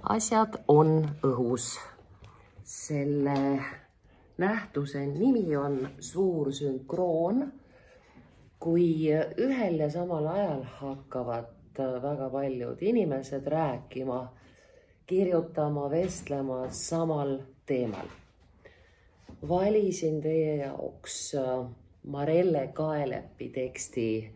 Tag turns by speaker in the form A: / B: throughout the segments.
A: asjad on õhus. Selle nähtuse nimi on suur sünkroon, kui ühel ja samal ajal hakkavad väga paljud inimesed rääkima, kirjutama, vestlema samal teemal. Valisin teie jaoks Marelle Kaelepi teksti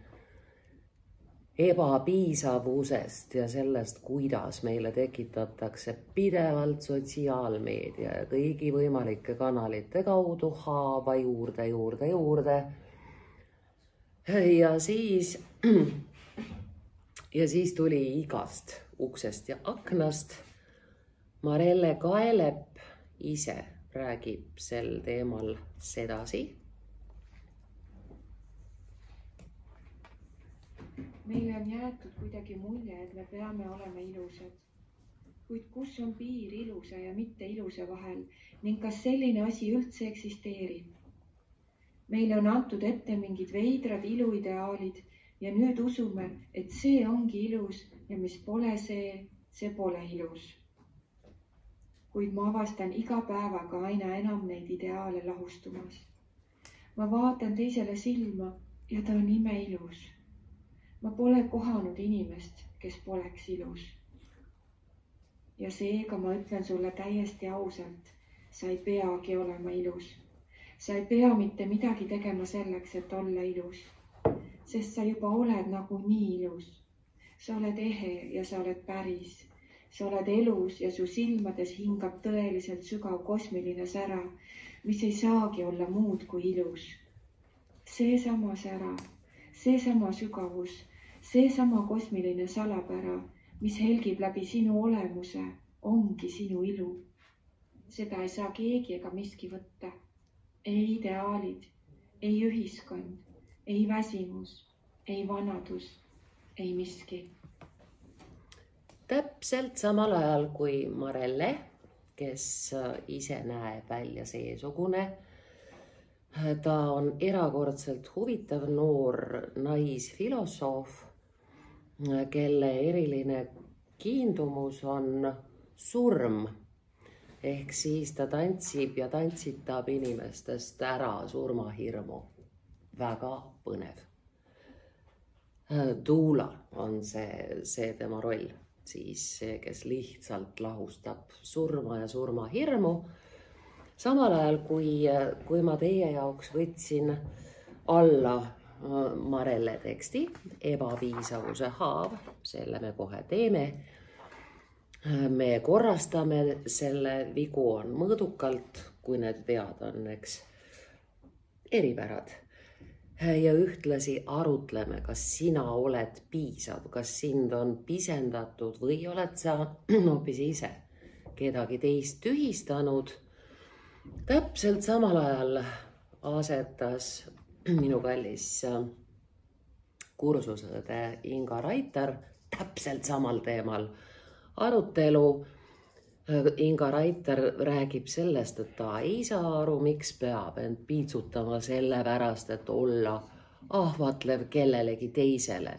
A: ebapiisavusest ja sellest, kuidas meile tekitatakse pidevalt sotsiaalmeedia ja kõigi võimalike kanalite kaudu haava juurde. Ja siis tuli igast uksest ja aknast. Marelle Kaelep ise räägib sel teemal sedasi.
B: Meile on jäetud kuidagi mulje, et me peame olema ilusad. Kuid kus on piir ilusa ja mitte ilusa vahel ning kas selline asi üldse eksisteerib? Meile on antud ette mingid veidrad iluideaalid ja nüüd usume, et see ongi ilus ja mis pole see pole ilus. Kuid ma avastan iga päevaga aina enam neid ideaale lahustumas. Ma vaatan teisele silma ja ta on imeilus. Ma pole kohanud inimest, kes poleks ilus. Ja seega ma ütlen sulle täiesti ausalt, sa ei peagi olema ilus. Sa ei pea mitte midagi tegema selleks, et olla ilus. Sest sa juba oled nagunii ilus. Sa oled ehe ja sa oled päris. Sa oled elus ja su silmades hingab tõeliselt sügav kosmiline sära, mis ei saagi olla muud kui ilus. Seesama sära, seesama sügavus, seesama kosmiline salapära, mis helgib läbi sinu olemuse, ongi sinu ilu. Seda ei saa keegi ega miski võtta. Ei ideaalid, ei ühiskond, ei väsimus, ei vanadus, ei miski.
A: Täpselt samal ajal kui Marelle, kes ise näeb välja seesugune. Ta on erakordselt huvitav noor naisfilosoof, kelle eriline kiindumus on surm. Ehk siis ta tantsib ja tantsitab inimestest ära surmahirmu. Väga põnev. Tuula on see tema roll, siis see, kes lihtsalt lahustab surma ja surmahirmu. Samal ajal, kui ma teie jaoks võtsin alla Marelle teksti, ebapiisavuse haav, selle me kohe teeme. Me korrastame selle, vigu on mõõdukalt, kui need vead on, eks, eripärad. Ja ühtlasi arutleme, kas sina oled piisav, kas sind on pisendatud või oled sa hoopis ise kedagi teist tühistanud. Täpselt samal ajal asetas minu kallis kursusõde Inga Raiter täpselt samal teemal arutelu. Inga Raiter räägib sellest, et ta ei saa aru, miks peab end piitsutama sellepärast, et olla ahvatlev kellelegi teisele,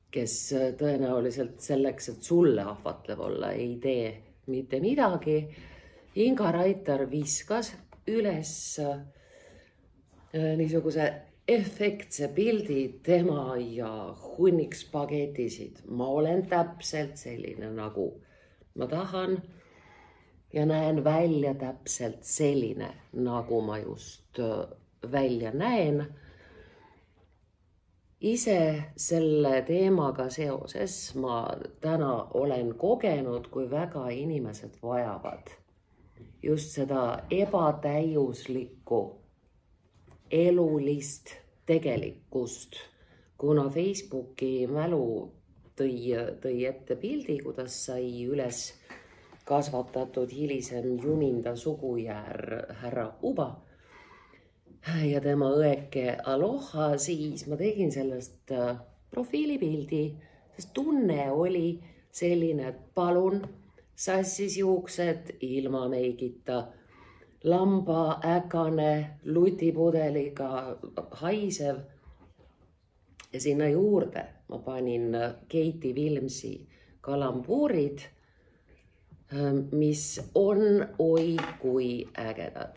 A: kes tõenäoliselt selleks, et sulle ahvatlev olla, ei tee mitte midagi. Inga Raiter viskas üles niisuguse efektse pildi tema ja hunnik spagetisid. Ma olen täpselt selline, nagu ma tahan ja näen välja täpselt selline, nagu ma just välja näen. Ise selle teemaga seoses ma täna olen kogenud, kui väga inimesed vajavad just seda ebatäiuslikku elulist tegelikkust, kuna Facebooki mälu tõi ette pildi, kuidas sai üles kasvatatud hilisem juninda sugujäär härra Uba ja tema õeke Aloha, siis ma tegin sellest profiilipildi, sest tunne oli selline, et palun sassis juuksed ilma meigita, lamba äkane lutipudeliga haisev ja sinna juurde ma panin Keiti Vilmsi kalambuurid mis on oi kui ägedad.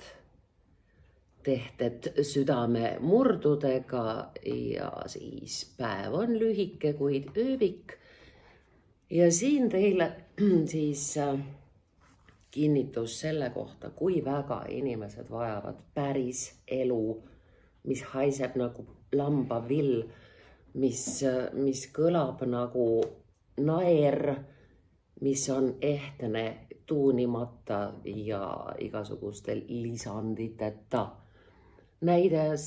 A: Tehted südame murdudega ja siis päev on lühike, kuid ööbik. Ja siin teile siis kinnitus selle kohta, kui väga inimesed vajavad päris elu, mis haiseb nagu lambavill, mis kõlab nagu naer, mis on ehtne, tuunimata ja igasuguste lisanditeta. Näide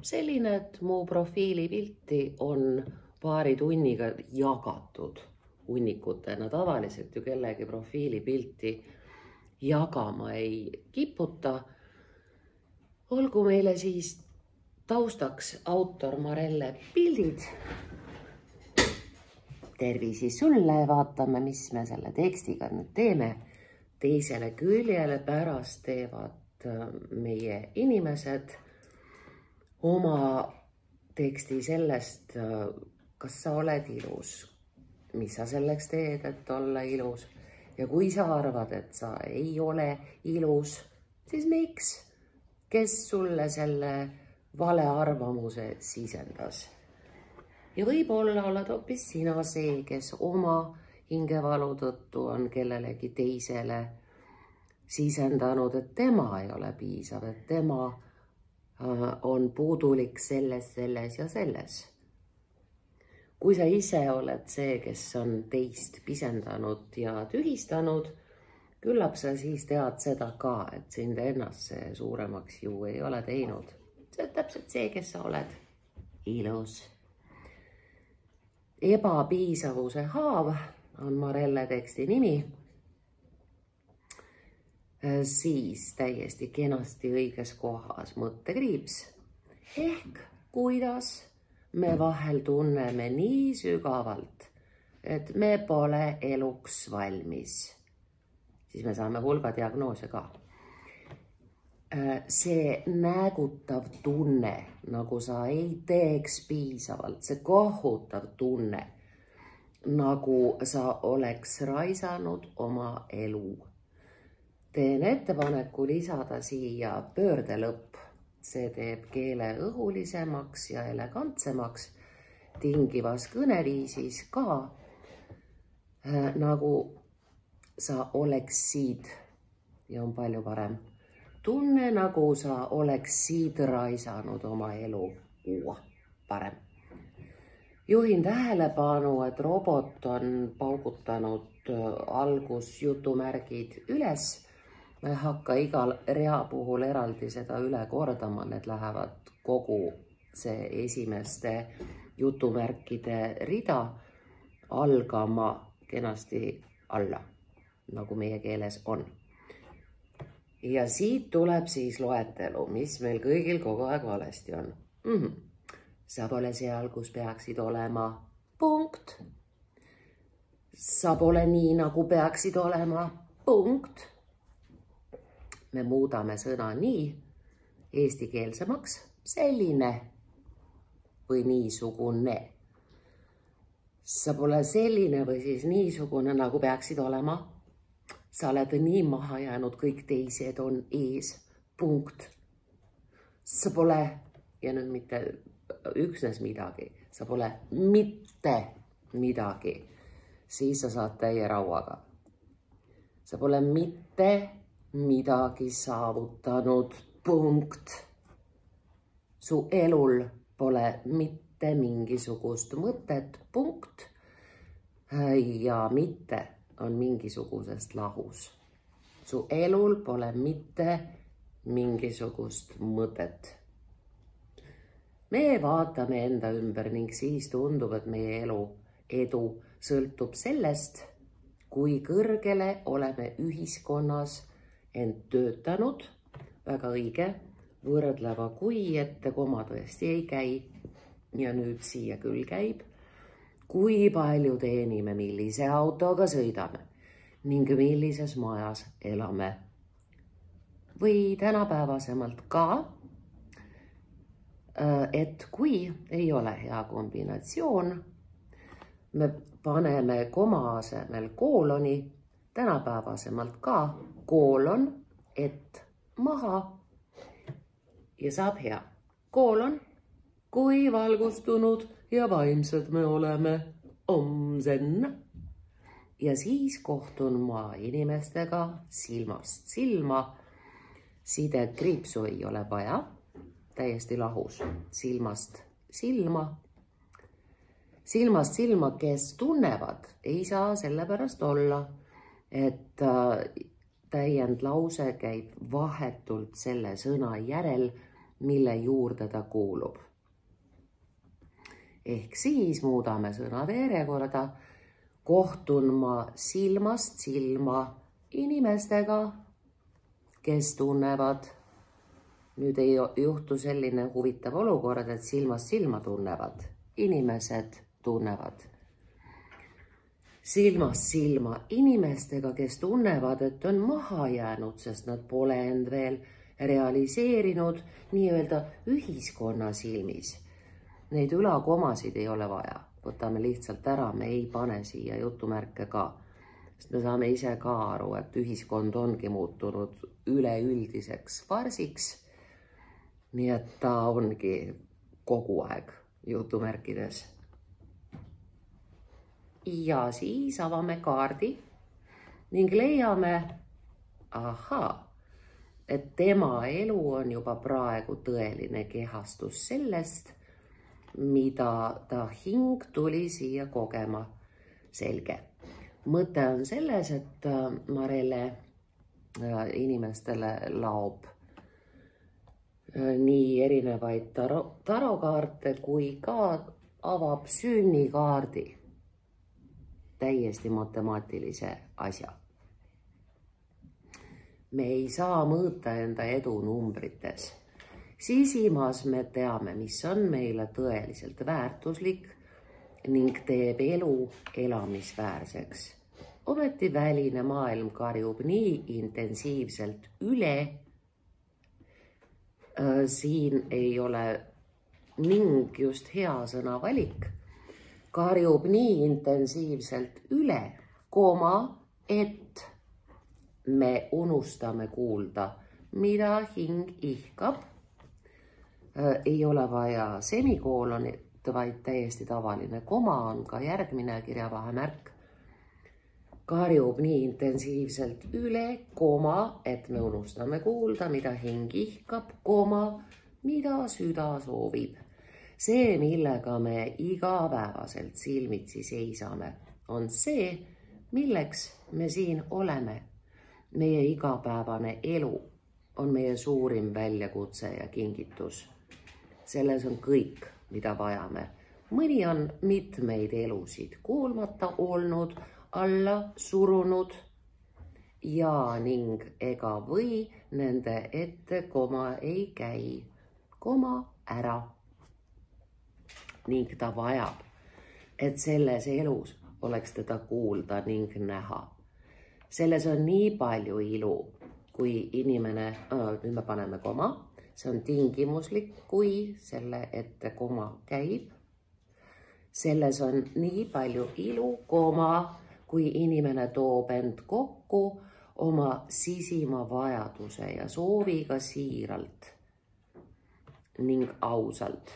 A: selline, et mu profiilipilti on paari tunniga jagatud hunnikutena. Tavaliselt ju kellegi profiilipilti jagama ei kiputa. Olgu meile siis taustaks autor Marelle pildid. Tervisi sulle, vaatame, mis me selle tekstiga nüüd teeme. Teisele küljele pärast teevad meie inimesed oma teksti sellest, kas sa oled ilus, mis sa selleks teed, et olla ilus. Ja kui sa arvad, et sa ei ole ilus, siis miks? Kes sulle selle vale arvamuse sisendas? Ja võib-olla oled hoopis sina see, kes oma hingevalu tõttu on kellelegi teisele sisendanud, et tema ei ole piisav, et tema on puudulik selles ja selles. Kui sa ise oled see, kes on teist pisendanud ja tühistanud, küllap sa siis tead seda ka, et sind ennast see suuremaks ju ei ole teinud. See on täpselt see, kes sa oled. Ilus. Ebapiisavuse haav on Marelle teksti nimi. Siis täiesti kenasti õiges kohas mõttekriips. Ehk kuidas me vahel tunneme nii sügavalt, et me pole eluks valmis. Siis me saame hulga diagnoose ka. See näägutav tunne, nagu sa ei teeks piisavalt, see kohutav tunne, nagu sa oleks raisanud oma elu. Teen ettepaneku lisada siia pöördelõpp. See teeb keele õhulisemaks ja elegantsemaks, tingivas kõneviisis ka, nagu sa oleksid, ja on palju parem. Tunne, nagu sa oleksid raisanud oma elu. Parem. Juhin tähelepanu, et robot on paugutanud algusjutumärgid üles. Ma ei hakka igal rea puhul eraldi seda üle kordama, need lähevad kogu see esimeste jutumärkide rida algama kenasti alla, nagu meie keeles on. Ja siit tuleb siis loetelu, mis meil kõigil kogu aeg valesti on. Sa pole seal, kus peaksid olema. Punkt. Sa pole nii, nagu peaksid olema. Punkt. Me muudame sõna nii eestikeelsemaks, selline või niisugune. Sa pole selline või siis niisugune, nagu peaksid olema. Sa oled nii maha jäänud, kõik teised on ees. Punkt. Sa pole, ja nüüd mitte üksnes midagi, sa pole mitte midagi. Siis sa saad täie rauaga. Sa pole mitte midagi saavutanud. Punkt. Su elul pole mitte mingisugust mõtet. Punkt. Ja mitte on mingisugusest lahus. Su elul pole mitte mingisugust mõtet. Me vaatame enda ümber ning siis tundub, et meie elu edu sõltub sellest, kui kõrgele oleme ühiskonnas end töötanud, väga õige, võrdleva kui ette koma tõesti ei käi ja nüüd siia küll käib, kui palju teenime, millise autoga sõidame ning millises majas elame. Või tänapäevasemalt ka, et kui ei ole hea kombinatsioon, me paneme koma asemel kooloni tänapäevasemalt ka, koolon, et maha ja saab hea. Koolon, kui valgustunud ja vaimsed me oleme, zen. Ja siis kohtun ma inimestega silmast silma. Sidekriipsu ei ole vaja, täiesti lahus, silmast silma. Silmast silma, kes tunnevad, ei saa sellepärast olla, et täiendlause käib vahetult selle sõna järel, mille juurde ta kuulub. Ehk siis muudame sõnade järjekorda. Kohtun ma silmast silma inimestega, kes tunnevad. Nüüd ei juhtu selline huvitav olukord, et silmast silma tunnevad. Inimesed tunnevad. Silmast silma inimestega, kes tunnevad, et on maha jäänud, sest nad pole end veel realiseerinud nii-öelda ühiskonna silmis. Neid ülakomasid ei ole vaja. Võtame lihtsalt ära, me ei pane siia jutumärke ka. Sest me saame ise ka aru, et ühiskond ongi muutunud üleüldiseks farsiks. Nii et ta ongi kogu aeg jutumärkides. Ja siis avame kaardi ning leiame, et tema elu on juba praegu tõeline kehastus sellest, mida ta hing tuli siia kogema. Selge. Mõte on selles, et Marele inimestele laob nii erinevaid tarokaarte kui ka avab sünnikaardi. Täiesti matemaatilise asja. Me ei saa mõõta enda edu numbrites. Sisimas me teame, mis on meile tõeliselt väärtuslik ning teeb elu elamisväärseks. Ometi väline maailm karjub nii intensiivselt üle. Siin ei ole ning just hea sõna valik. Karjub nii intensiivselt üle, et me unustame kuulda, mida hing ihkab. Ei ole vaja semikoolonit, vaid täiesti tavaline koma on ka järgmine kirjavahemärk. Karjub nii intensiivselt üle, et me unustame kuulda, mida hing ihkab, mida süda soovib. See, millega me igapäevaselt silmitsi seisame, on see, milleks me siin oleme. Meie igapäevane elu on meie suurim väljakutse ja kingitus. Selles on kõik, mida vajame. Mõni on mitmeid elusid kuulmata olnud, alla surunud ja ning ega või nende ette koma ei käi, ära. Ning ta vajab, et selles elus oleks teda kuulda ning näha. Selles on nii palju ilu, kui inimene, nüüd me paneme koma, see on tingimuslik, kui selle ette koma käib. Selles on nii palju ilu, kui inimene toob end kokku oma sisima vajaduse ja sooviga siiralt ning ausalt.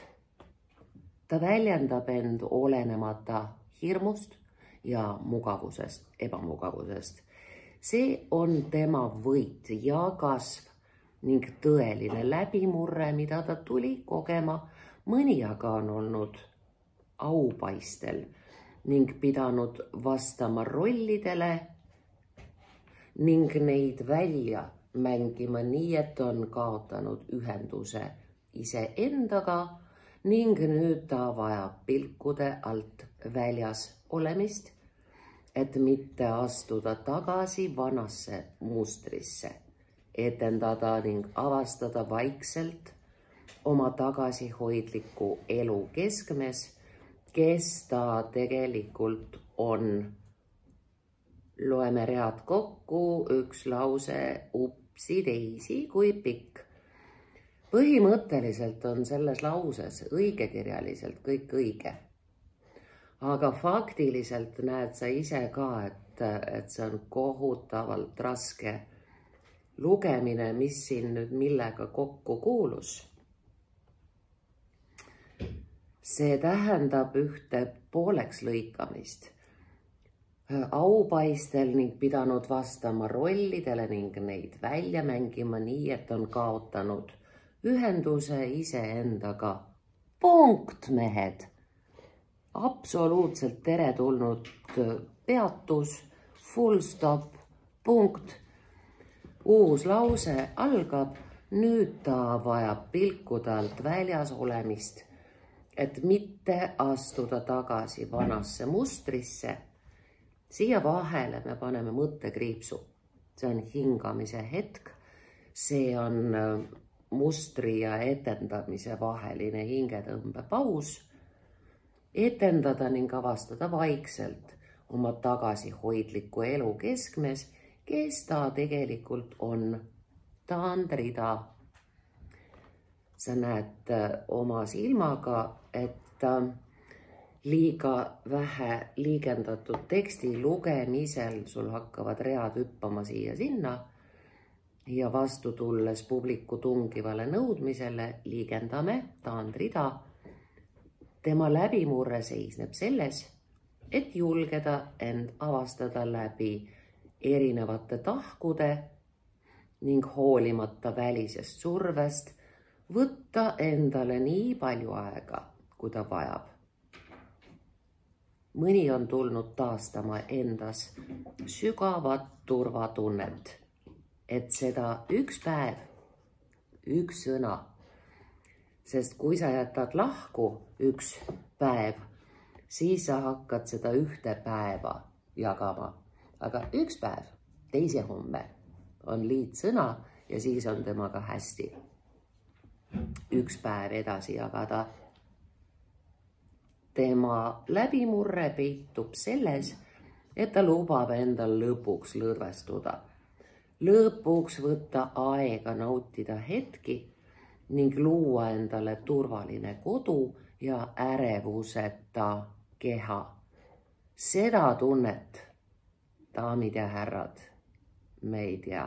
A: Ta väljendab end olenemata hirmust ja mugavusest, ebamugavusest. See on tema võit ja kasv ning tõeline läbimurre, mida ta tuli kogema. Mõni aga on olnud aupaistel ning pidanud vastama rollidele ning neid välja mängima nii, et on kaotanud ühenduse iseendaga ning nüüd ta vajab pilkude alt väljas olemist, et mitte astuda tagasi vanasse mustrisse, etendada ning avastada vaikselt oma tagasihoidliku elu keskmes, kes ta tegelikult on. Loeme read kokku, üks lause, upsi teisi kui pikk. Põhimõtteliselt on selles lauses õigekirjaliselt kõik õige. Aga faktiliselt näed sa ise ka, et et see on kohutavalt raske lugemine, mis siin nüüd millega kokku kuulus. See tähendab ühte pooleks lõikamist. Aupaistel ning pidanud vastama rollidele ning neid välja mängima nii, et on kaotanud ühenduse iseendaga. Punkt, mehed! Absoluutselt teretulnud peatus, full stop, punkt. Uus lause algab, nüüd ta vajab pilkude alt väljas olemist, et mitte astuda tagasi vanasse mustrisse. Siia vahele me paneme mõttekriipsu. See on hingamise hetk. See on mustri ja etendamise vaheline hingetõmbepaus. Etendada ning avastada vaikselt oma tagasihoidliku elu keskmes, kes ta tegelikult on. Taandrida. Sa näed oma silmaga, et liiga vähe liigendatud teksti lugemisel sul hakkavad read hüppama siia-sinna ja vastu tulles publiku tungivale nõudmisele liigendame taandrida. Tema läbimurre seisneb selles, et julgeda end avastada läbi erinevate tahkude ning hoolimata välisest survest võtta endale nii palju aega, kui ta vajab. Mõni on tulnud taastama endas sügavat turvatunnet, et seda üks päev, üks sõna, sest kui sa jätad lahku üks päev, siis sa hakkad seda ühte päeva jagama. Aga üks päev, teise homme on liitsõna ja siis on temaga hästi. Üks päev edasi jagada. Tema läbimurre peitub selles, et ta lubab endal lõpuks lõdvestuda. Lõpuks võtta aega nautida hetki ning luua endale turvaline kodu ja ärevuseta keha. Seda tunnet, daamid ja härrad, me ei tea,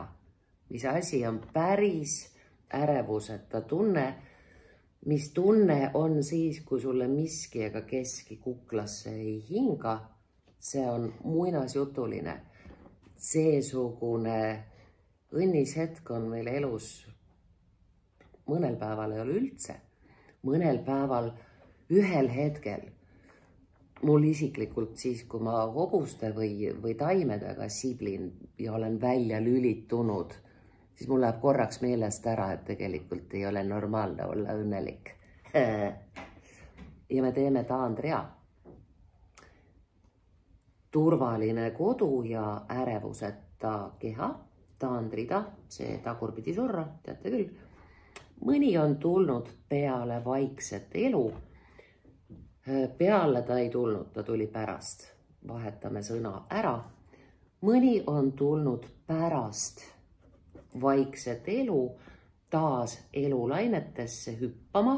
A: mis asi on päris ärevuseta tunne. Mis tunne on siis, kui sulle miski ega keski kuklasse ei hinga, see on muinasjutuline. Seesugune õnnishetk on meil elus mõnel päeval ei ole üldse. Mõnel päeval ühel hetkel, mul isiklikult siis, kui ma hobuste või taimedega siblin ja olen välja lülitunud, siis mul läheb korraks meelest ära, et tegelikult ei ole normaalne olla õnnelik. Ja me teeme taandrea. Turvaline kodu ja ärevuseta keha, taandrida, see tagurpidi surra, teate küll. Mõni on tulnud peale vaikset elu. Peale ta ei tulnud, ta tuli pärast. Vahetame sõna ära. Mõni on tulnud pärast vaikset elu taas elulainetesse hüppama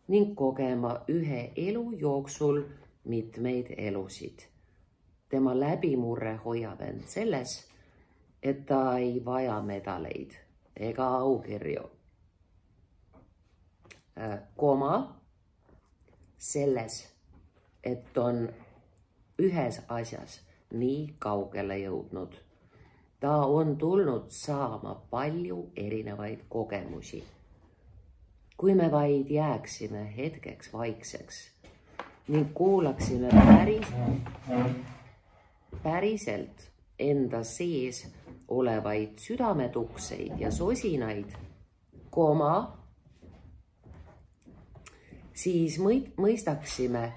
A: ning kogema ühe elu jooksul mitmeid elusid. Tema läbimurre hoiab end selles, et ta ei vaja medaleid ega aukirju. Koma selles, et on ühes asjas nii kaugele jõudnud. Ta on tulnud saama palju erinevaid kogemusi. Kui me vaid jääksime hetkeks vaikseks ning kuulaksime päriselt enda sees olevaid südametukseid ja sosinaid, siis mõistaksime,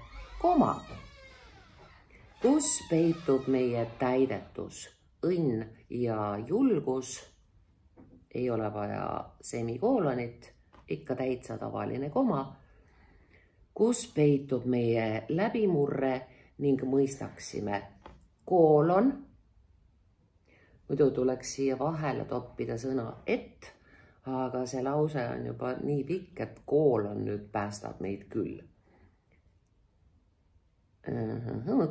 A: kus peitub meie täidetus, õnn ja julgus. Ei ole vaja semikoolonit, ikka täitsa tavaline koma, kus peitub meie läbimurre ning mõistaksime koolon. Muidu tuleks siia vahele toppida sõna et, aga see lause on juba nii pikk, et koolon nüüd päästab meid küll.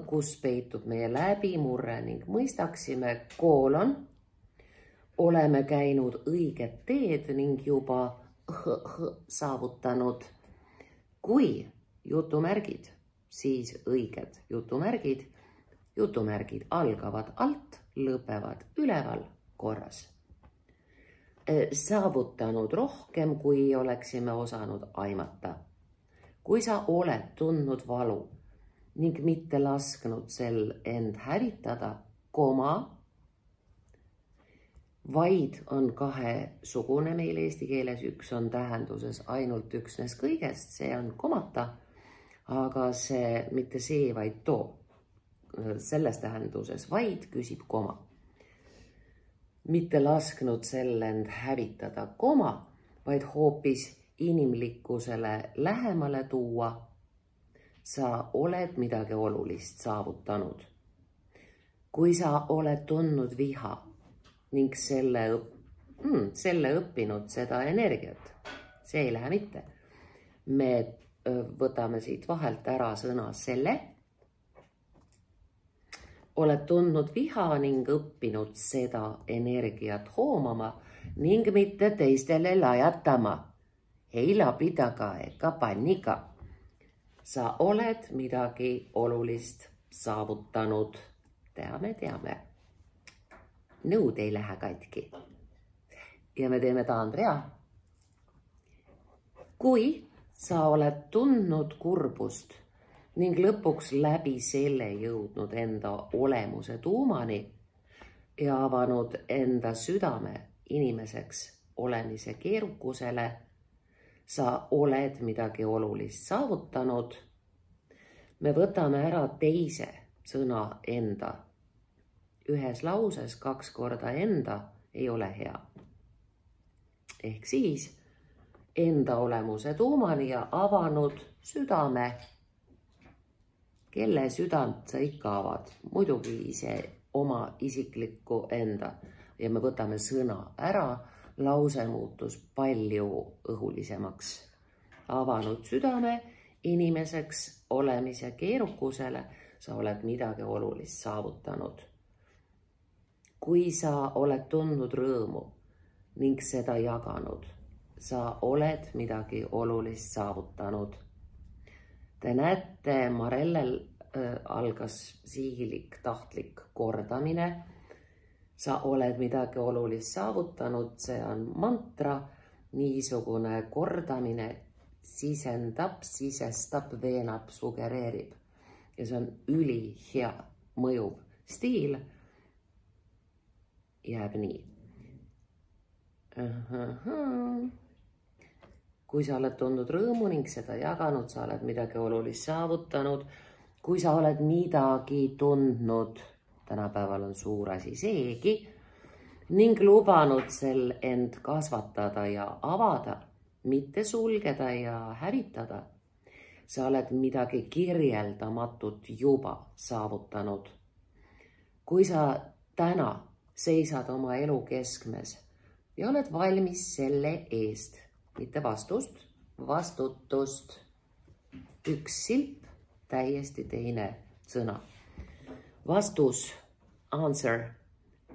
A: kus peitub meie läbimurre ning mõistaksime koolon, oleme käinud õiget teed ning juba saavutanud. Kui jutumärgid, siis õiged jutumärgid, jutumärgid algavad alt, lõpevad üleval korras. Saavutanud rohkem, kui oleksime osanud aimata. Kui sa oled tundnud valu ning mitte lasknud sel end hävitada, vaid on kahesugune meil eesti keeles, üks on tähenduses ainult üksnes kõigest, see on komata, aga see mitte see, vaid too. Selles tähenduses vaid küsib koma. Mitte lasknud sel end hävitada vaid hoopis inimlikkusele lähemale tuua. Sa oled midagi olulist saavutanud. Kui sa oled tundnud viha ning selle õppinud seda energiat, see ei lähe mitte. Me võtame siit vahelt ära sõna selle. Oled tundnud viha ning õppinud seda energiat hoomama ning mitte teistele lajatama. Ei lapidaga ega panniga. Sa oled midagi olulist saavutanud. Teame. Nõud ei lähe katki. Ja me teeme taandrea. Kui sa oled tundnud kurbust ning lõpuks läbi selle jõudnud enda olemuse tuumani ja avanud enda südame inimeseks olemise keerukusele, sa oled midagi olulist saavutanud. Me võtame ära teise sõna enda. Ühes lauses 2 korda enda ei ole hea. Ehk siis enda olemuse tuumani ja avanud südame. Kelle südant sa ikka avad? Muidugi ise oma isiklikku enda. Ja me võtame sõna ära, lause muutus palju õhulisemaks. Avanud südame inimeseks olemise keerukusele, sa oled midagi olulist saavutanud. Kui sa oled tundnud rõõmu ning seda jaganud, sa oled midagi olulist saavutanud. Te näete, Marellel algas sihilik, tahtlik kordamine. Sa oled midagi olulist saavutanud, see on mantra, niisugune kordamine sisestab, veenab, sugereerib. Ja see on ülihea mõjuv stiil. Jääb nii. Kui sa oled tundnud rõõmu ning seda jaganud, sa oled midagi olulist saavutanud. Kui sa oled midagi tundnud, tänapäeval on suur asi seegi, ning lubanud sel end kasvatada ja avada, mitte sulgeda ja hävitada, sa oled midagi kirjeldamatut juba saavutanud. Kui sa täna seisad oma elu keskmes ja oled valmis selle eest, mitte vastutust. Üks silp, täiesti teine sõna. Vastus, answer,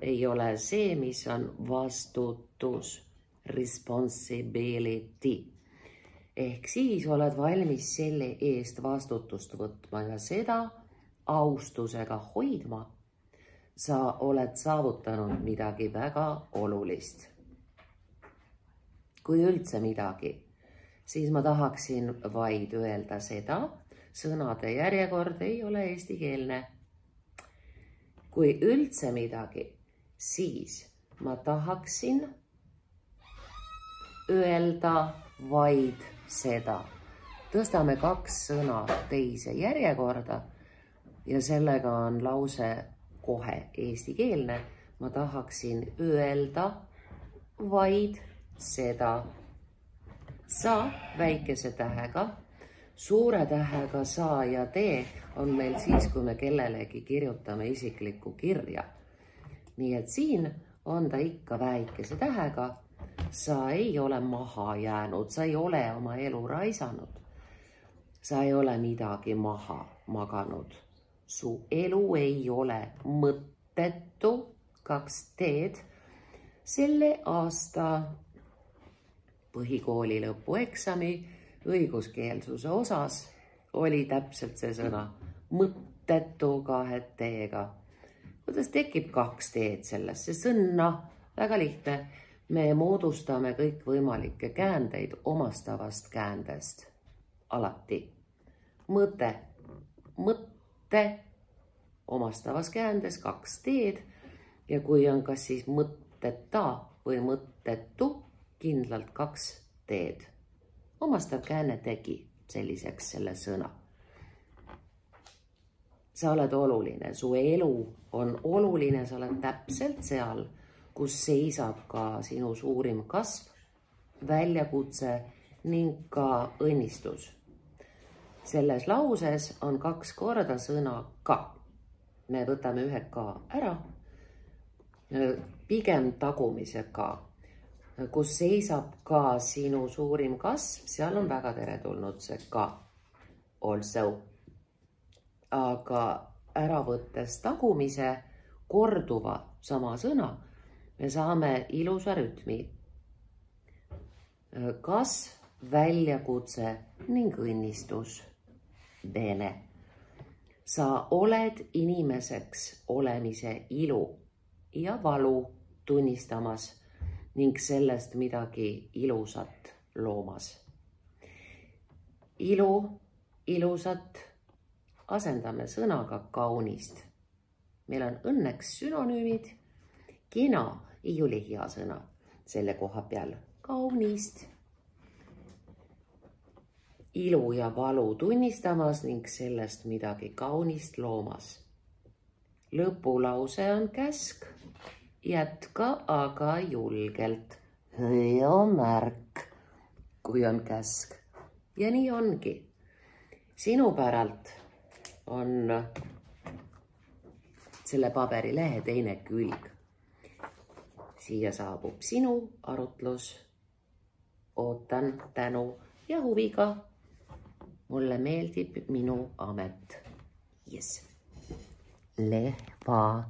A: ei ole see, mis on vastutus, responsibility. Ehk siis oled valmis selle eest vastutust võtma ja seda austusega hoidma. Sa oled saavutanud midagi väga olulist. Kui üldse midagi, siis ma tahaksin vaid öelda seda, sõnade järjekord ei ole eestikeelne. Kui üldse midagi, siis ma tahaksin öelda vaid seda. Tõstame 2 sõna teise järjekorda ja sellega on lause kohe eestikeelne. Ma tahaksin öelda vaid seda. Sa väikese tähega, suure tähega sa ja tee on meil siis, kui me kellelegi kirjutame isiklikku kirja. Nii et siin on ta ikka väikese tähega. Sa ei ole maha jäänud, sa ei ole oma elu raisanud. Sa ei ole midagi maha maganud. Su elu ei ole mõttetu, 2 teed. Selle aasta põhikooli lõpueksami õiguskeelsuse osas oli täpselt see sõna mõttetu 2 teega. Kuidas tekib 2 teed sellesse sõnna? Väga lihtne. Me moodustame kõik võimalikke käändeid omastavast käändest. Alati. Mõte. Mõtte omastavas käändes 2 teed. Ja kui on kas siis mõtteta või mõttetu, kindlalt 2 teed. Omastav käänne tegi selliseks selle sõna. Sa oled oluline, su elu on oluline, sa oled täpselt seal, kus seisab ka sinu suurim kasv, väljakutse ning ka õnnistus. Selles lauses on 2 korda sõna ka. Me võtame ühe ka ära, pigem tagumise ka. Kus seisab ka sinu suurim kasv, seal on väga teretulnud see ka. Also. Aga ära võttes tagumise korduva sama sõna, me saame ilusa rütmi. Kasv, väljakutse ning õnnistus. Bene. Sa oled inimeseks olemise ilu ja valu tunnistamas ning sellest midagi ilusat loomas. Ilu, ilusat asendame sõnaga kaunist. Meil on õnneks sünonüümid. Kena ei ole hea sõna. Selle koha peal kaunist. Ilu ja valu tunnistamas ning sellest midagi kaunist loomas. Lõpulause on käsk. Jätka aga julgelt. Ja märk, kui on käsk. Ja nii ongi. Sinu päralt on selle paberilehe teine külg. Siia saabub sinu arutlus. Ootan tänu ja huviga. Mulle meeldib minu amet. Yes. Lehva.